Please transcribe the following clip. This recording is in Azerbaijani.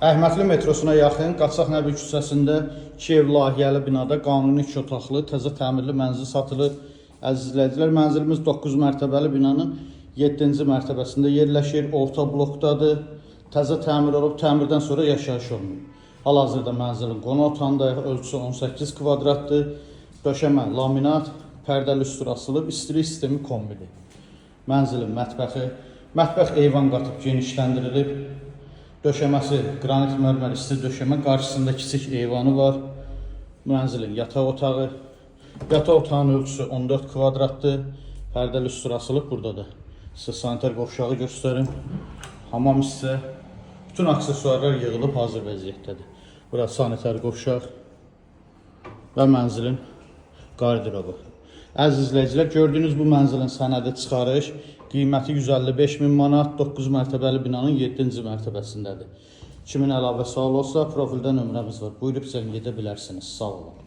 Əhmədli metrosuna yaxın Qaçaq Nəbi küçəsində 2 ev layihəli binada qanuni 2 otaqlı, təzə təmirli mənzil satılır. Əziz izləyicilər, mənzilimiz 9 mərtəbəli binanın 7-ci mərtəbəsində yerləşir, orta blokdadır. Təzə təmir olub, təmirdən sonra yaşayış olunur. Hal-hazırda mənzilin qonaq otağındayıq, ölçüsü 18 kvadratdır. Döşəmə, laminat, pərdəli üstür asılıb, istilik sistemi kombili. Mənzilin mətbəx eyvan qatıb genişləndirilib. Döşəməsi qranit mərmər isti döşəmə, qarşısında kiçik eyvanı var. Mənzilin yataq otağı. Yataq otağının ölçüsü 14 kvadratdır. Pərdəli üstür asılıb, burada da sizə sanitar qovşağı göstərim. Hamam hissə. Bütün aksesuarlar yığılıb hazır vəziyyətdədir. Burası sanitar qovşaq və mənzilin qardirobu. Əziz izləyicilər, gördüyünüz bu mənzilin sənədi çıxarış, qiyməti 155 min manat, 9 mərtəbəli binanın 7-ci mərtəbəsindədir. Kimin əlavə sual olsa, profildə nömrəmiz var. Buyurub zəng edə bilərsiniz. Sağ olun.